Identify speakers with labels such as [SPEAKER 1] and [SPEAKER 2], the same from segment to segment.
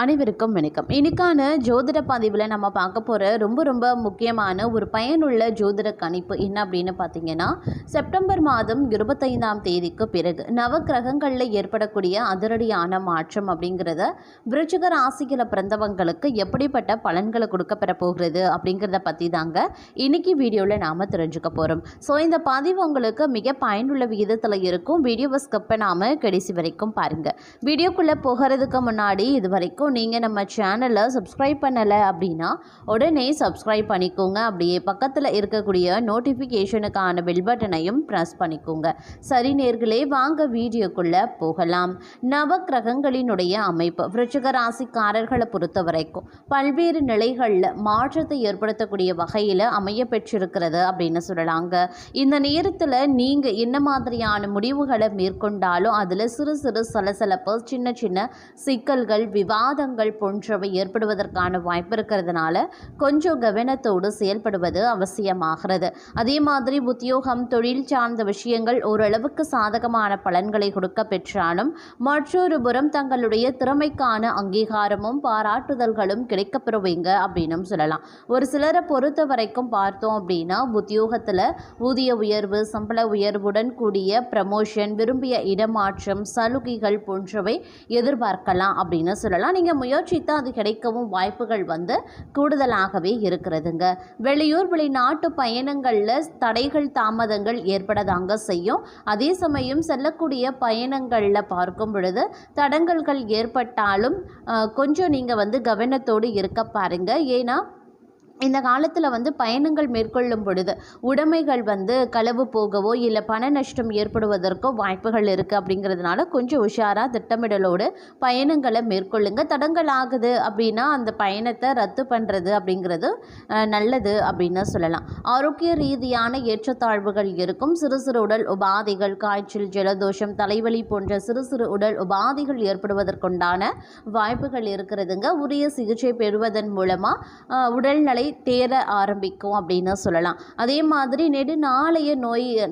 [SPEAKER 1] அனைவருக்கும் வணக்கம். இன்னைக்கான ஜோதிட பதிவில் நம்ம பார்க்க போகிற ரொம்ப முக்கியமான ஒரு பயனுள்ள ஜோதிட கணிப்பு என்ன அப்படின்னு பார்த்தீங்கன்னா, செப்டம்பர் மாதம் 25ஆம் தேதிக்கு பிறகு நவக்கிரகங்களில் ஏற்படக்கூடிய அதிரடியான மாற்றம் அப்படிங்கிறத விருச்சிக ராசியில் பிறந்தவங்களுக்கு எப்படிப்பட்ட பலன்களை கொடுக்கப்பெற போகிறது அப்படிங்கிறத பற்றி தாங்க இன்னைக்கு வீடியோவில் நாம் தெரிஞ்சுக்க போகிறோம். ஸோ இந்த பதிவு உங்களுக்கு மிக பயனுள்ள விகிதத்தில் இருக்கும். வீடியோவை ஸ்கிப் பண்ணாமல் கடைசி வரைக்கும் பாருங்கள். வீடியோக்குள்ளே போகிறதுக்கு முன்னாடி இது வரைக்கும் நீங்கள் நம்ம சேனலை சப்ஸ்கிரைப் பண்ணலை அப்படின்னா உடனே சப்ஸ்கிரைப் பண்ணிக்கோங்க. அப்படியே பக்கத்தில் இருக்கக்கூடிய நோட்டிஃபிகேஷனுக்கான பெல் பட்டனையும் ப்ரெஸ் பண்ணிக்கோங்க. சரி நேர்களே, வாங்க வீடியோக்குள்ளே போகலாம். நவக்கிரகங்களினுடைய அமைப்பு விருச்சிக ராசிக்காரர்களை பொறுத்த வரைக்கும் பல்வேறு நிலைகளில் மாற்றத்தை ஏற்படுத்தக்கூடிய வகையில் அமைய பெற்றிருக்கிறது அப்படின்னு சொல்லலாங்க. இந்த நேரத்தில் நீங்கள் என்ன மாதிரியான முடிவுகளை மேற்கொண்டாலும் அதில் சிறு சலசலப்பு, சின்ன சிக்கல்கள், விவாதங்கள் போன்றவை ஏற்படுவதற்கான வாய்ப்பு இருக்கிறதுனால கொஞ்சம் கவனத்தோடு செயல்படுவது அவசியமாகிறது. அதே மாதிரி உத்தியோகம், தொழில் சார்ந்த விஷயங்கள் ஓரளவுக்கு சாதகமான பலன்களை கொடுக்க பெற்றாலும் மற்றொரு புறம் தங்களுடைய திறமைக்கான அங்கீகாரமும் பாராட்டுதல்களும் கிடைக்கப்பெறுவீங்க அப்படின்னு சொல்லலாம். ஒரு சிலரை பொறுத்த வரைக்கும் பார்த்தோம் அப்படின்னா, உத்தியோகத்தில் ஊதிய உயர்வு, சம்பள உயர்வுடன் கூடிய ப்ரமோஷன், விரும்பிய இடமாற்றம், சலுகைகள் போன்றவை எதிர்பார்க்கலாம் அப்படின்னு சொல்லலாம். நீங்கள் முயற்சித்து அது கிடைக்கவும் வாய்ப்புகள் கூடுதலாகவே இருக்கிறதுங்க. வெளியூர் வெளிநாட்டு பயணங்களில் தடைகள், தாமதங்கள் ஏற்படதாங்க செய்யும். அதே சமயம் செல்லக்கூடிய பயணங்களில் பார்க்கும் பொழுது தடங்கல்கள் ஏற்பட்டாலும் கொஞ்சம் நீங்கள் கவனத்தோடு இருக்க பாருங்க. ஏன்னா இந்த காலத்தில் பயணங்கள் மேற்கொள்ளும் பொழுது உடைமைகள் களவு போகவோ இல்லை பண நஷ்டம் ஏற்படுவதற்கோ வாய்ப்புகள் இருக்குது. அப்படிங்கிறதுனால கொஞ்சம் உஷாராக திட்டமிடலோடு பயணங்களை மேற்கொள்ளுங்க. தடங்கள் ஆகுது அப்படின்னா அந்த பயணத்தை ரத்து பண்ணுறது அப்படிங்கிறது நல்லது அப்படின்னு சொல்லலாம். ஆரோக்கிய ரீதியான ஏற்றத்தாழ்வுகள் இருக்கும். சிறு உடல் உபாதைகள், காய்ச்சல், ஜலதோஷம், தலைவலி போன்ற சிறு உடல் உபாதைகள் ஏற்படுவதற்குண்டான வாய்ப்புகள் இருக்கிறதுங்க. உரிய சிகிச்சை பெறுவதன் மூலமாக உடல்நலை தேர ஆரம்பிக்கும் அப்படின்னு சொல்லலாம். அதே மாதிரி நெடுநாளைய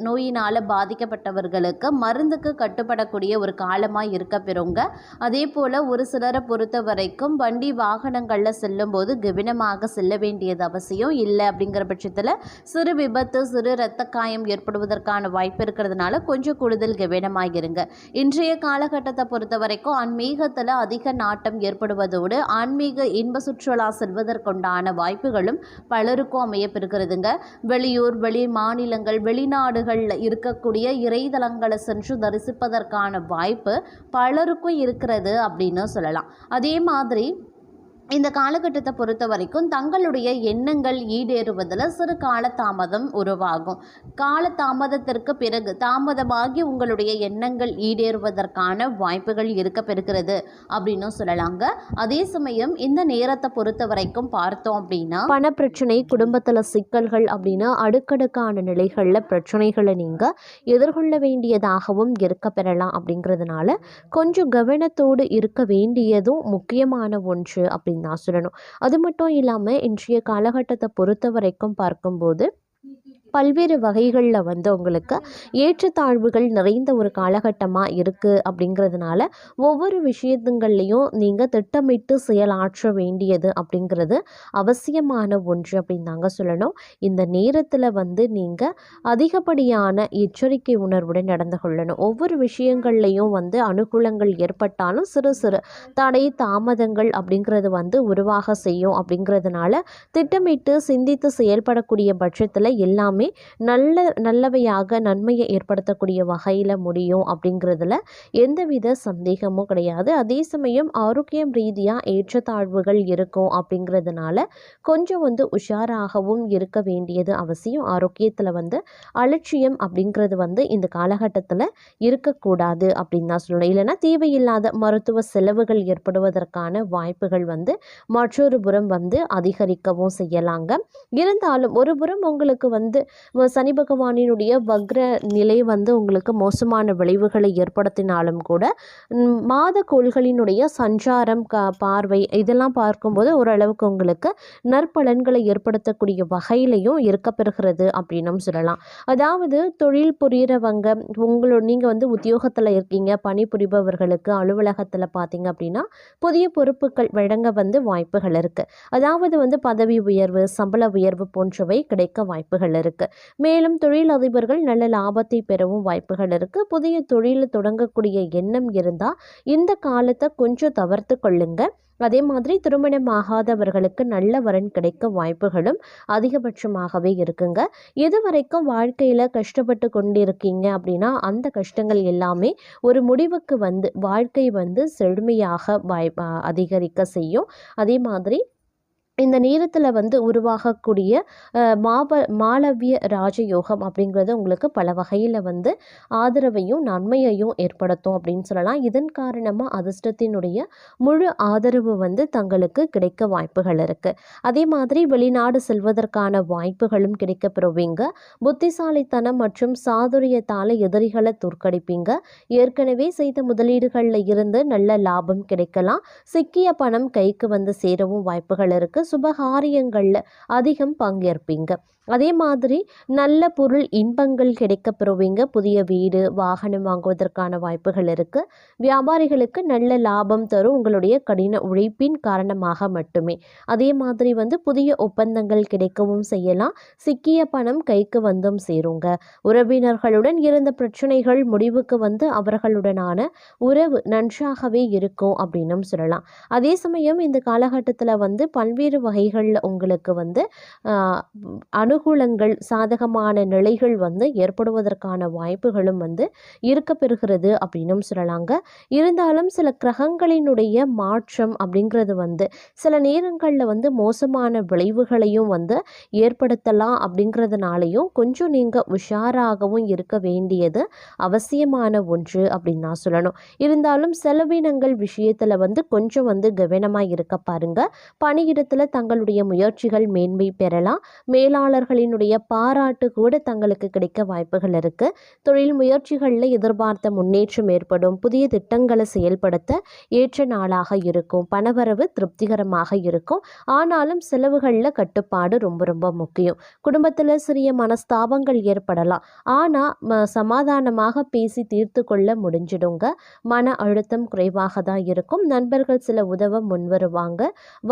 [SPEAKER 1] நோயினால் பாதிக்கப்பட்டவர்களுக்கு மருந்துக்கு கட்டுப்படக்கூடிய ஒரு காலமாக இருக்க பெறுங்க. அதே போல் ஒரு சிலரை பொறுத்த வரைக்கும் வண்டி வாகனங்களில் செல்லும் போது கவனமாக செல்ல வேண்டியது அவசியம் இல்லை. அப்படிங்கிற பட்சத்தில் சிறு விபத்து, சிறு இரத்த காயம் ஏற்படுவதற்கான வாய்ப்பு இருக்கிறதுனால கொஞ்சம் கூடுதல் கவனமாக இருங்க. இன்றைய காலகட்டத்தை பொறுத்த வரைக்கும் ஆன்மீகத்தில் அதிக நாட்டம் ஏற்படுவதோடு ஆன்மீக இன்ப சுற்றுலா செல்வதற்குண்டான வாய்ப்புகள் பலருக்கும் அமைய பெறுகிறதுங்க. வெளியூர், வெளி மாநிலங்கள், வெளிநாடுகளில் இருக்கக்கூடிய இறைதலங்களை சென்று தரிசிப்பதற்கான வாய்ப்பு பலருக்கும் இருக்கிறது அப்படின்னு சொல்லலாம். அதே மாதிரி இந்த காலகட்டத்தை பொறுத்த வரைக்கும் தங்களுடைய எண்ணங்கள் ஈடேறுவதில் சிறு காலதாமதம் உருவாகும். காலதாமதத்திற்கு பிறகு தாமதமாகி உங்களுடைய எண்ணங்கள் ஈடேறுவதற்கான வாய்ப்புகள் இருக்க பெறுகிறது அப்படின்னு சொல்லலாங்க. அதே சமயம் இந்த நேரத்தை பொறுத்த வரைக்கும் பார்த்தோம் அப்படின்னா பணப்பிரச்சனை, குடும்பத்தில் சிக்கல்கள் அப்படின்னு அடுக்கடுக்கான நிலைகளில் பிரச்சனைகளை நீங்கள் எதிர்கொள்ள வேண்டியதாகவும் இருக்க பெறலாம். அப்படிங்கிறதுனால கொஞ்சம் கவனத்தோடு இருக்க வேண்டியதும் முக்கியமான ஒன்று அப்படின்னு நான் சொல்லணும். அது மட்டும் இல்லாமல் இன்றைய காலகட்டத்தை பொறுத்த வரைக்கும் பார்க்கும்போது பல்வேறு வகைகளில் உங்களுக்கு ஏற்றத்தாழ்வுகள் நிறைந்த ஒரு காலகட்டமாக இருக்குது. அப்படிங்கிறதுனால ஒவ்வொரு விஷயங்கள்லையும் நீங்கள் திட்டமிட்டு செயலாற்ற வேண்டியது அப்படிங்கிறது அவசியமான ஒன்று அப்படின்னு தாங்க சொல்லணும். இந்த நேரத்தில் நீங்கள் அதிகப்படியான எச்சரிக்கை உணர்வுடன் நடந்து கொள்ளணும். ஒவ்வொரு விஷயங்கள்லையும் அனுகூலங்கள் ஏற்பட்டாலும் சிறு தடை, தாமதங்கள் அப்படிங்கிறது உருவாக செய்யும். அப்படிங்கிறதுனால திட்டமிட்டு சிந்தித்து செயல்படக்கூடிய பட்சத்தில் எல்லாமே நல்லவையாக நன்மையை ஏற்படுத்தக்கூடிய வகையில் முடியும். அப்படிங்கிறதுல எந்தவித சந்தேகமும் கிடையாது. அதே சமயம் ஆரோக்கியம் ரீதியாக ஏற்றத்தாழ்வுகள் இருக்கும். அப்படிங்கிறதுனால கொஞ்சம் உஷாராகவும் இருக்க வேண்டியது அவசியம். ஆரோக்கியத்தில் அலட்சியம் அப்படிங்கிறது இந்த காலகட்டத்தில் இருக்கக்கூடாது அப்படின்னு தான் சொல்லணும். இல்லைன்னா தேவையில்லாத மருத்துவ செலவுகள் ஏற்படுவதற்கான வாய்ப்புகள் மற்றொரு புறம் அதிகரிக்கவும் செய்யலாங்க. இருந்தாலும் ஒரு புறம் உங்களுக்கு
[SPEAKER 2] சனி பகவானினுடைய வக்ர நிலை வந்து உங்களுக்கு மோசமான விளைவுகளை ஏற்படுத்தினாலும் கூட மாத கோள்களினுடைய சஞ்சாரம் பார்வை இதெல்லாம் பார்க்கும்போது ஓரளவுக்கு உங்களுக்கு நற்பலன்களை ஏற்படுத்தக்கூடிய வகையிலையும் இருக்கப்பெறுகிறது அப்படின்னும் சொல்லலாம். அதாவது தொழில் புரிகிறவங்க நீங்கள் வந்து உத்தியோகத்தில் இருக்கீங்க, பணிபுரிபவர்களுக்கு அலுவலகத்தில் பார்த்தீங்க அப்படின்னா புதிய பொறுப்புகள் வழங்க வந்து வாய்ப்புகள் இருக்குது. அதாவது வந்து பதவி உயர்வு, சம்பள உயர்வு போன்றவை கிடைக்க வாய்ப்புகள் இருக்குது. மேலும் தொழிலதிபர்கள் நல்ல லாபத்தை பெறவும் வாய்ப்புகள் இருக்குது. புதிய தொழில் தொடங்கக்கூடிய எண்ணம் இருந்தால் இந்த காலத்தை கொஞ்சம் தவிர்த்து கொள்ளுங்க. அதே மாதிரி திருமணம் ஆகாதவர்களுக்கு நல்ல வரன் கிடைக்க வாய்ப்புகளும் அதிகபட்சமாகவே இருக்குங்க. இதுவரைக்கும் வாழ்க்கையில் கஷ்டப்பட்டு கொண்டிருக்கீங்க அப்படின்னா அந்த கஷ்டங்கள் எல்லாமே ஒரு முடிவுக்கு வந்து வாழ்க்கை வந்து செழுமையாக அதிகரிக்க செய்யும். அதே மாதிரி இந்த நேரத்தில் வந்து உருவாகக்கூடிய மாளவிய ராஜயோகம் அப்படிங்கிறது உங்களுக்கு பல வகையில் வந்து ஆதரவையும் நன்மையையும் ஏற்படுத்தும் அப்படின்னு சொல்லலாம். இதன் காரணமாக அதிர்ஷ்டத்தினுடைய முழு ஆதரவு வந்து தங்களுக்கு கிடைக்க வாய்ப்புகள் இருக்குது. அதே மாதிரி வெளிநாடு செல்வதற்கான வாய்ப்புகளும் கிடைக்கப்பெறுவீங்க. புத்திசாலித்தனம் மற்றும் சாதுரியத்தால் எதிரிகளை தோற்கடிப்பீங்க. ஏற்கனவே செய்த முதலீடுகளில் இருந்து நல்ல லாபம் கிடைக்கலாம். சிக்கிய பணம் கைக்கு வந்து சேரவும் வாய்ப்புகள் இருக்குது. சுபகாரியங்களில் அதிகம் பங்கேற்பீங்க. அதே மாதிரி நல்ல பொருள் இன்பங்கள் கிடைக்கப்பெறுவீங்க. புதிய வீடு, வாகனம் வாங்குவதற்கான வாய்ப்புகள் இருக்குது. வியாபாரிகளுக்கு நல்ல லாபம் தரும் உங்களுடைய கடின உழைப்பின் காரணமாக மட்டுமே. அதே மாதிரி வந்து புதிய ஒப்பந்தங்கள் கிடைக்கவும் செய்யலாம். சிக்கிய பணம் கைக்கு வந்தும் சேருங்க. உறவினர்களுடன் இருந்த பிரச்சனைகள் முடிவுக்கு வந்து அவர்களுடனான உறவு நன்றாகவே இருக்கும் அப்படின்னும் சொல்லலாம். அதே சமயம் இந்த காலகட்டத்தில் வந்து பல்வேறு வகைகளில் உங்களுக்கு வந்து அனுகூலங்கள், சாதகமான நிலைகள் வந்து ஏற்படுவதற்கான வாய்ப்புகளும் வந்து இருக்கப்பெறுகிறது அப்படின்னும் சொல்லலாங்க. இருந்தாலும் சில கிரகங்களினுடைய மாற்றம் அப்படிங்கிறது வந்து சில நேரங்களில் வந்து மோசமான விளைவுகளையும் வந்து ஏற்படுத்தலாம். அப்படிங்கிறதுனாலையும் கொஞ்சம் நீங்கள் உஷாராகவும் இருக்க வேண்டியது அவசியமான ஒன்று அப்படின்னு நான் சொல்லணும். இருந்தாலும் செலவினங்கள் விஷயத்தில் வந்து கொஞ்சம் வந்து கவனமாக இருக்க பாருங்க. பணியிடத்தில் தங்களுடைய முயற்சிகள் மேன்மை பெறலாம். மேலாளர்களினுடைய பாராட்டு கூட தங்களுக்கு கிடைக்க வாய்ப்புகள் இருக்குது. தொழில் முயற்சிகளில் எதிர்பார்த்த முன்னேற்றம் ஏற்படும். புதிய திட்டங்களை செயல்படுத்த ஏற்ற நாளாக இருக்கும். பணவரவு திருப்திகரமாக இருக்கும். ஆனாலும் செலவுகளில் கட்டுப்பாடு ரொம்ப ரொம்ப முக்கியம். குடும்பத்தில் சிறிய மனஸ்தாபங்கள் ஏற்படலாம். ஆனால் சமாதானமாக பேசி தீர்த்து கொள்ள முடிஞ்சிடுங்க. மன அழுத்தம் குறைவாக தான் இருக்கும். நண்பர்கள் சில உதவ முன்வருவாங்க.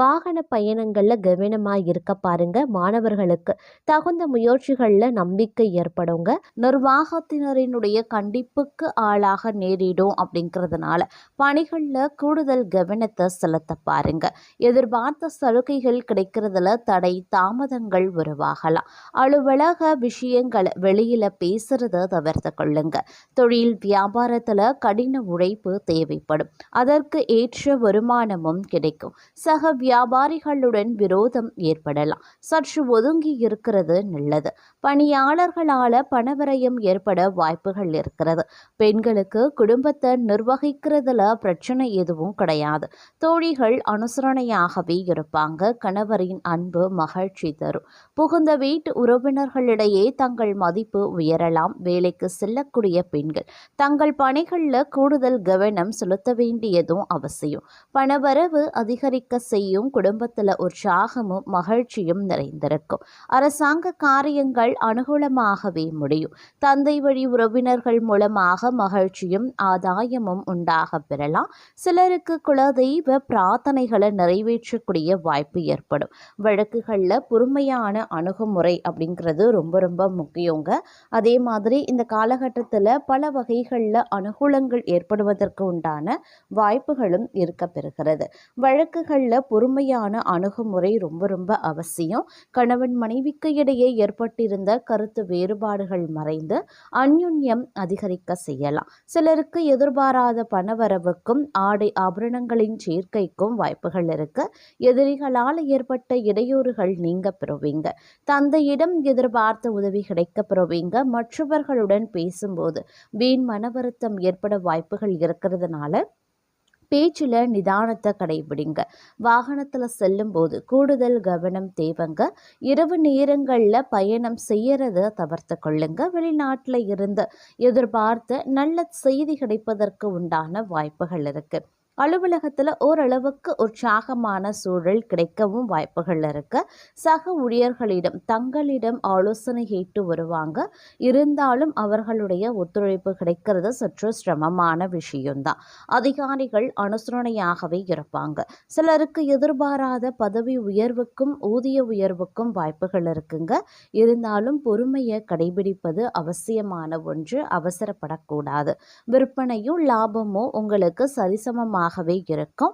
[SPEAKER 2] வாகன பயணங்களில் கவனமாக இருக்க பாருங்க. மாணவர்களுக்கு தகுந்த முயற்சிகளில் நம்பிக்கை ஏற்படுங்க. நிர்வாகத்தினரினுடைய கண்டிப்புக்கு ஆளாக நேரிடும். அப்படிங்கிறதுனால பணிகளில் கூடுதல் கவனத்தை செலுத்த பாருங்க. எதிர்பார்த்த சலுகைகள் கிடைக்கிறதுல தடை தாமதங்கள் உருவாகலாம். அலுவலக விஷயங்களை வெளியில் பேசுறத தவிர்த்து கொள்ளுங்க. தொழில் வியாபாரத்தில் கடின உழைப்பு தேவைப்படும். அதற்கு ஏற்ற வருமானமும் கிடைக்கும். சக வியாபாரிகளுடன் விரோதம் ஏற்படலாம். சற்று ஒதுங்கி இருக்கிறது நல்லது. பணியாளர்களால் பணவரையும் ஏற்பட வாய்ப்புகள் இருக்கிறது. பெண்களுக்கு குடும்பத்தை நிர்வகிக்கிறதுல பிரச்சனை எதுவும் கிடையாது. தோழிகள் அனுசரணையாகவே இருப்பாங்க. கணவரின் அன்பு மகிழ்ச்சி தரும். புகுந்த வீட்டு உறவினர்களிடையே தங்கள் மதிப்பு உயரலாம். வேலைக்கு செல்லக்கூடிய பெண்கள் தங்கள் பணிகளில் கூடுதல் கவனம் செலுத்த வேண்டியதும் அவசியம். பணவரவு அதிகரிக்க செய்யும். குடும்பத்தில் உற்சாகமும் மகிழ்ச்சியும் நிறைந்திருக்கும். அரசாங்க காரியங்கள் அனுகூலமாகவே முடியும். தந்தை வழி உறவினர்கள் மூலமாக மகிழ்ச்சியும் ஆதாயமும் உண்டாக பெறலாம். சிலருக்கு குலதெய்வ பிரார்த்தனைகளை நிறைவேற்றக்கூடிய வாய்ப்பு ஏற்படும். வழக்குகளில் பொறுமையான அணுகுமுறை அப்படிங்கிறது ரொம்ப ரொம்ப முக்கியங்க. அதே மாதிரி இந்த காலகட்டத்தில் பல வகைகளில் அனுகூலங்கள் ஏற்படுவதற்கு உண்டான வாய்ப்புகளும் இருக்க பெறுகிறது. வழக்குகளில் பொறுமையான அணுகுமுறை ரொம்ப ரொம்ப அவசியம். கணவன் மனைவிக்கு இடையே ஏற்பட்டிருந்த கருத்து வேறுபாடுகள் மறைந்து அந்யுன்யம் அதிகரிக்க செய்யலாம். சிலருக்கு எதிர்பாராத பணவரவுக்கும் ஆடை ஆபரணங்களின் சேர்க்கைக்கும் வாய்ப்புகள் இருக்கு. எதிரிகளால் ஏற்பட்ட இடையூறுகள் நீங்க பெறுவீங்க. தந்தையிடம் எதிர்பார்த்த உதவி கிடைக்க பெறுவீங்க. மற்றவர்களுடன் பேசும்போது வீண் மன வருத்தம் ஏற்பட வாய்ப்புகள் இருக்கிறதுனால
[SPEAKER 1] பேச்சில் நிதானத்தை கடைபிடிங்க. வாகனத்தில் செல்லும்போது கூடுதல் கவனம் தேவைங்க. இரவு நேரங்களில் பயணம் செய்யறத தவிர்த்து கொள்ளுங்க. வெளிநாட்டில் இருந்து எதிர்பார்த்த நல்ல செய்தி கிடைப்பதற்கு உண்டான வாய்ப்புகள் இருக்கு. அலுவலகத்தில் ஓரளவுக்கு உற்சாகமான சூழல் கிடைக்கவும் வாய்ப்புகள் இருக்கு. சக ஊழியர்களிடம் தங்களிடம் ஆலோசனை கேட்டு வருவாங்க. இருந்தாலும் அவர்களுடைய ஒத்துழைப்பு கிடைக்கிறது சற்று சிரமமான விஷயம்தான். அதிகாரிகள் அனுசரணையாகவே இருப்பாங்க. சிலருக்கு எதிர்பாராத பதவி உயர்வுக்கும் ஊதிய உயர்வுக்கும் வாய்ப்புகள் இருக்குங்க. இருந்தாலும் பொறுமையை கடைபிடிப்பது அவசியமான ஒன்று. அவசரப்படக்கூடாது. விற்பனையும் லாபமும் உங்களுக்கு சரிசமமாகவே இருக்கும்.